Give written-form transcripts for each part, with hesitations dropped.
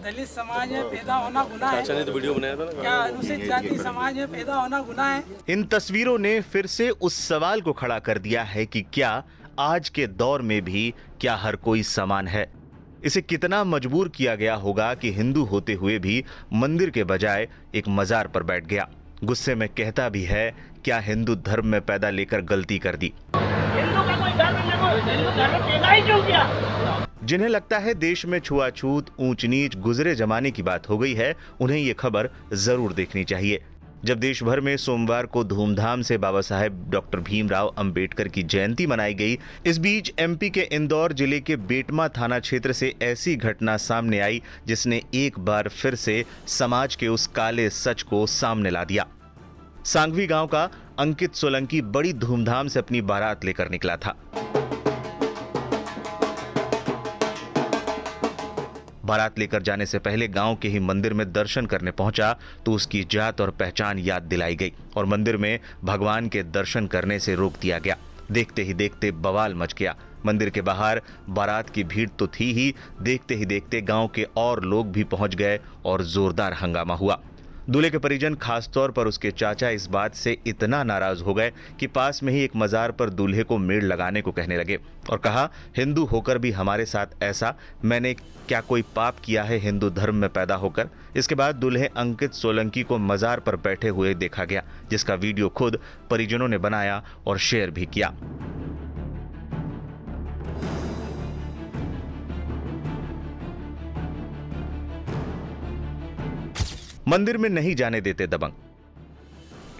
दलित समाज में पैदा होना गुनाह है? चाचा ने तो वीडियो बनाया था ना। क्या अनुसूचित जाति समाज में पैदा होना गुनाह है? इन तस्वीरों ने फिर से उस सवाल को खड़ा कर दिया है कि क्या आज के दौर में भी क्या हर कोई समान है। इसे कितना मजबूर किया गया होगा कि हिंदू होते हुए भी मंदिर के बजाय एक मजार पर बैठ गया। गुस्से में कहता भी है, क्या हिंदू धर्म में पैदा लेकर गलती कर दी। हिंदू का कोई धर्म हिंदू धर्म पैदा ही क्यों किया? जिन्हें लगता है देश में छुआछूत, ऊंच नीच गुजरे जमाने की बात हो गई है, उन्हें ये खबर जरूर देखनी चाहिए। जब देश भर में सोमवार को धूमधाम से बाबा साहेब डॉक्टर भीमराव अंबेडकर की जयंती मनाई गई, इस बीच एमपी के इंदौर जिले के बेटमा थाना क्षेत्र से ऐसी घटना सामने आई जिसने एक बार फिर से समाज के उस काले सच को सामने ला दिया। सांगवी गांव का अंकित सोलंकी बड़ी धूमधाम से अपनी बारात लेकर निकला था। बारात लेकर जाने से पहले गांव के ही मंदिर में दर्शन करने पहुंचा तो उसकी जात और पहचान याद दिलाई गई और मंदिर में भगवान के दर्शन करने से रोक दिया गया। देखते ही देखते बवाल मच गया। मंदिर के बाहर बारात की भीड़ तो थी ही, देखते ही देखते गांव के और लोग भी पहुंच गए और जोरदार हंगामा हुआ। दूल्हे के परिजन, खासतौर पर उसके चाचा, इस बात से इतना नाराज हो गए कि पास में ही एक मजार पर दूल्हे को मेड़ लगाने को कहने लगे और कहा, हिंदू होकर भी हमारे साथ ऐसा, मैंने क्या कोई पाप किया है हिंदू धर्म में पैदा होकर। इसके बाद दूल्हे अंकित सोलंकी को मजार पर बैठे हुए देखा गया, जिसका वीडियो खुद परिजनों ने बनाया और शेयर भी किया। मंदिर में नहीं जाने देते दबंग।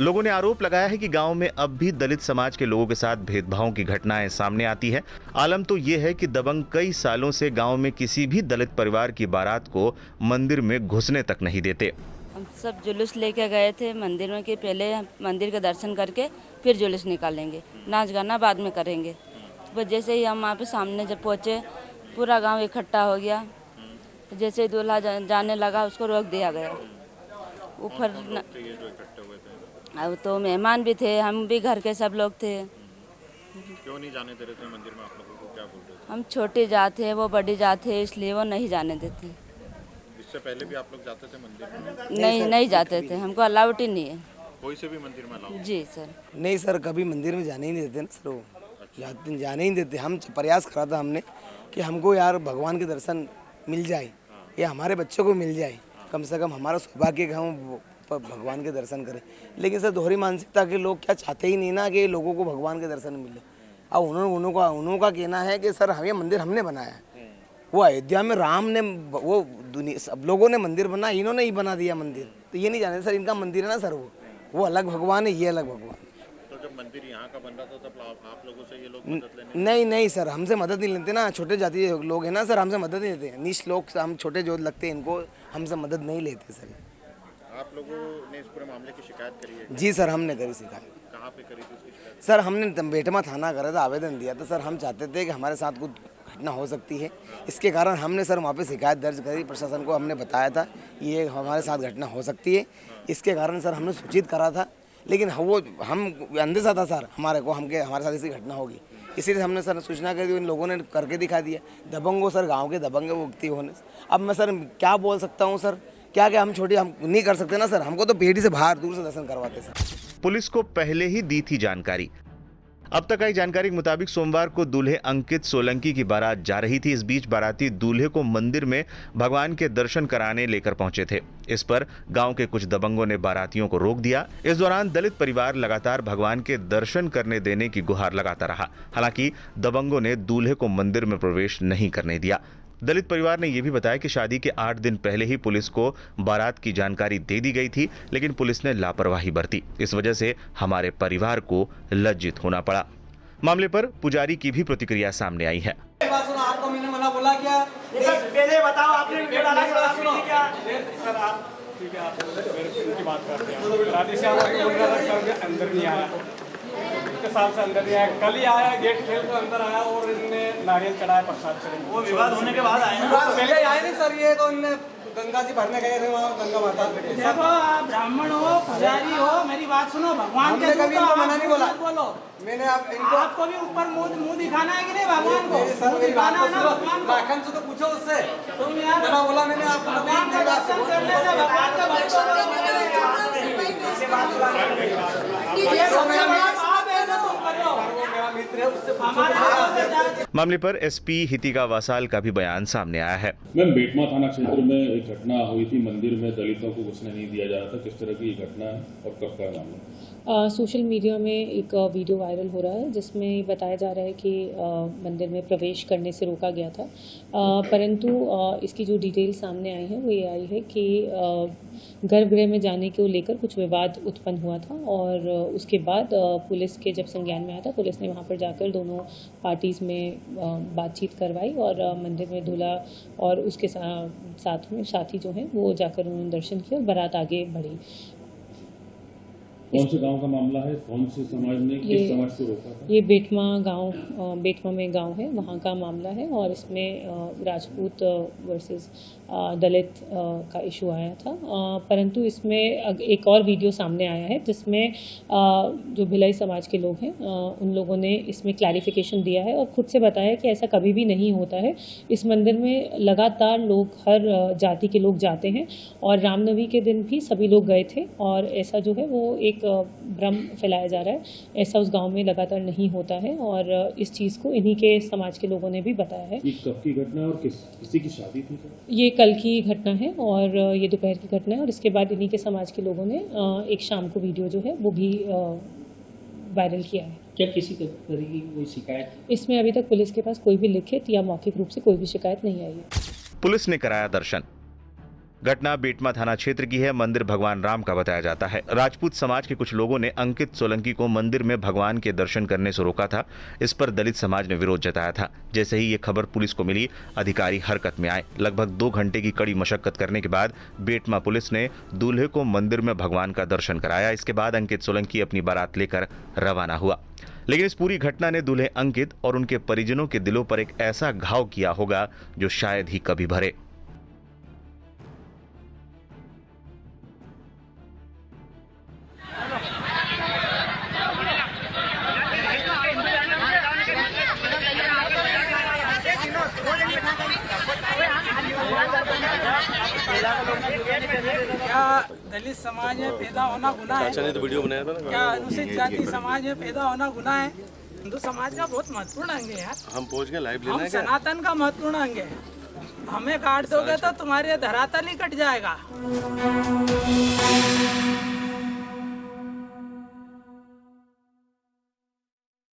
लोगों ने आरोप लगाया है कि गांव में अब भी दलित समाज के लोगों के साथ भेदभाव की घटनाएं सामने आती है। आलम तो ये है कि दबंग कई सालों से गांव में किसी भी दलित परिवार की बारात को मंदिर में घुसने तक नहीं देते। हम सब जुलूस लेके गए थे मंदिर में कि पहले मंदिर के दर्शन करके फिर जुलूस निकालेंगे, नाच गाना बाद में करेंगे। बस जैसे ही हम वहाँ पे सामने जब पहुँचे, पूरा गाँव इकट्ठा हो गया। जैसे ही दूल्हा जाने लगा, उसको रोक दिया गया। ऊपर अब तो मेहमान भी थे, हम भी घर के सब लोग थे। क्यों नहीं जाने दे रहे थे मंदिर में? आप लोगों को क्या बोल रहे थे? हम छोटी जात है, वो बड़ी जात है, इसलिए वो नहीं जाने देते। इससे पहले भी आप लोग जाते थे मंदिर में? नहीं जाते थे, हमको अलाउड ही नहीं है कोई से भी मंदिर में अलाउड? जी सर। नहीं सर, कभी मंदिर में जाने ही नहीं देते ना सर, वो जाने ही नहीं देते। हम प्रयास करा था हमने कि हमको यार भगवान के दर्शन मिल जाए या हमारे बच्चों को मिल जाए, कम से कम हमारा सौभाग्य कि हम भगवान के दर्शन करें। लेकिन सर दोहरी मानसिकता के लोग क्या चाहते ही नहीं ना कि लोगों को भगवान के दर्शन मिले। अब उन्होंने का कहना है कि सर हमें मंदिर हमने बनाया है, वो अयोध्या में राम ने, वो दुनिया सब लोगों ने मंदिर बनाया, इन्होंने ही बना दिया मंदिर। तो ये नहीं जानते सर, इनका मंदिर है ना सर, वो अलग भगवान है, ये अलग भगवान। तो जब मंदिर यहाँ का बन रहा था तब आप लोगों से ये लोग मदद लेने? नहीं सर, हमसे मदद नहीं लेते ना। छोटे जाति लोग हैं ना सर, हमसे मदद नहीं लेते। नीच लोग, हम छोटे जो लगते हैं इनको, हमसे मदद नहीं लेते सर। आप लोगों ने इस पूरे मामले की शिकायत करी है? जी सर, हमने करी शिकायत। कहाँ पे करी थी उसकी शिकायत? सर हमने बेटमा थाना करा था, आवेदन दिया था सर। हम चाहते थे कि हमारे साथ कुछ घटना हो सकती है, इसके कारण हमने सर वहाँ पे शिकायत दर्ज करी। प्रशासन को हमने बताया था ये हमारे साथ घटना हो सकती है, इसके कारण सर हमने सूचित करा था। लेकिन वो हम अंदेशा था सर हमारे को, हमारे साथ ऐसी घटना होगी, इसीलिए हमने सर सूचना कर दी। इन लोगों ने करके दिखा दिया। दबंगो सर, गाँव के दबंग व्यक्ति होने। अब मैं सर क्या बोल सकता हूँ सर, क्या हम छोटी हम नहीं कर सकते ना सर, हमको तो पेटी से बाहर दूर से दर्शन करवाते सर। पुलिस को पहले ही दी थी जानकारी। अब तक आई जानकारी के मुताबिक सोमवार को दूल्हे अंकित सोलंकी की बारात जा रही थी। इस बीच बाराती दूल्हे को मंदिर में भगवान के दर्शन कराने लेकर पहुंचे थे। इस पर गांव के कुछ दबंगों ने बारातियों को रोक दिया। इस दौरान दलित परिवार लगातार भगवान के दर्शन करने देने की गुहार लगाता रहा। हालांकि दबंगों ने दूल्हे को मंदिर में प्रवेश नहीं करने दिया। दलित परिवार ने यह भी बताया कि शादी के 8 दिन पहले ही पुलिस को बारात की जानकारी दे दी गई थी, लेकिन पुलिस ने लापरवाही बरती। इस वजह से हमारे परिवार को लज्जित होना पड़ा। मामले पर पुजारी की भी प्रतिक्रिया सामने आई है। आपको मैंने मना बोला क्या? पहले बताओ, आपने वीडियो डाला क्या? सर आप ठीक है, आप मेरे की बात करते हैं। शादी से आप बोल रहा था सर अंदर नहीं आया, इतने साल से अंदर नहीं आया। कल ही आया, गेट खेल कर अंदर आया और इनने नारियल चढ़ाया, प्रसाद चढ़ाया। वो विवाद होने के बाद आए ना? पहले आए नहीं सर, ये तो इनने गंगा जी भरने गए थे वहाँ गंगा माता। देखो आप ब्राह्मण हो, पुजारी हो, मेरी बात सुनो, भगवान के कभी इनको मना नहीं बोला। बोलो। मैंने आप इनको आपको भी ऊपर मुंह दिखाना है कि नहीं भगवान को? सर मेरी बात दिखाना है ना सुनो, भगवान को। लाखन से तो पूछो उससे। तुम यार मना बोला मैंने आपको। भगवान का दर्शन करने से भगवान का भक्त हो जाओगे। आप है ना, तुम कर लो। मेरा मित्र है उससे हमारे हाथों से जाके मामले पर एसपी हितिका वासाल का भी बयान सामने आया है। मैम, बेटमा थाना क्षेत्र में एक घटना हुई थी, मंदिर में दलितों को घुसने नहीं दिया जा रहा था, किस तरह की ये घटना है और कब का मामला? सोशल मीडिया में एक वीडियो वायरल हो रहा है जिसमें बताया जा रहा है कि मंदिर में प्रवेश करने से रोका गया था, परंतु इसकी जो डिटेल सामने आई है वो ये आई है कि गर्भगृह में जाने को लेकर कुछ विवाद उत्पन्न हुआ था और उसके बाद पुलिस के जब संज्ञान में आया था, पुलिस ने वहाँ पर जाकर दोनों पार्टीज़ में बातचीत करवाई और मंदिर में दूल्हा और उसके साथ में साथी जो हैं वो जाकर उन्होंने दर्शन किया और बारात आगे बढ़ी। कौन से गांव का मामला है, कौन से समाज ने, किस समाज से रोका था? ये बेटमा में गांव है, वहाँ का मामला है और इसमें राजपूत वर्सेस दलित का इशू आया था, परंतु इसमें एक और वीडियो सामने आया है जिसमें जो भिलाई समाज के लोग हैं उन लोगों ने इसमें क्लैरिफिकेशन दिया है और खुद से बताया कि ऐसा कभी भी नहीं होता है। इस मंदिर में लगातार लोग, हर जाति के लोग जाते हैं और रामनवमी के दिन भी सभी लोग गए थे और ऐसा जो है वो एक भ्रम फैलाया जा रहा है, ऐसा उस गांव में लगातार नहीं होता है और इस चीज़ को इन्हीं के समाज के लोगों ने भी बताया है। ये कब की घटना है और किसी की शादी थी? ये कल की घटना है और ये दोपहर की घटना है और इसके बाद इन्हीं के समाज के लोगों ने एक शाम को वीडियो जो है वो भी वायरल किया है। क्या किसी तरह की कोई शिकायत? इसमें अभी तक पुलिस के पास कोई भी लिखित या मौखिक रूप से कोई भी शिकायत नहीं आई है। पुलिस ने कराया दर्शन। घटना बेटमा थाना क्षेत्र की है। मंदिर भगवान राम का बताया जाता है। राजपूत समाज के कुछ लोगों ने अंकित सोलंकी को मंदिर में भगवान के दर्शन करने से रोका था। इस पर दलित समाज ने विरोध जताया था। जैसे ही ये खबर पुलिस को मिली, अधिकारी हरकत में आए। लगभग 2 घंटे की कड़ी मशक्कत करने के बाद बेटमा पुलिस ने दूल्हे को मंदिर में भगवान का दर्शन कराया। इसके बाद अंकित सोलंकी अपनी बारात लेकर रवाना हुआ। लेकिन इस पूरी घटना ने दूल्हे अंकित और उनके परिजनों के दिलों पर एक ऐसा घाव किया होगा जो शायद ही कभी भरे। क्या दलित समाज में पैदा होना गुनाह है? तो वीडियो बनाया था ना। क्या अनुसूचित जाति समाज में पैदा होना गुनाह है? हिंदू समाज का बहुत महत्वपूर्ण अंग है यार। हम पहुंच गए, लाइव लेना हम है क्या? सनातन का महत्वपूर्ण अंग है। हमें काट दोगे तो तुम्हारे धरातल ही कट जाएगा।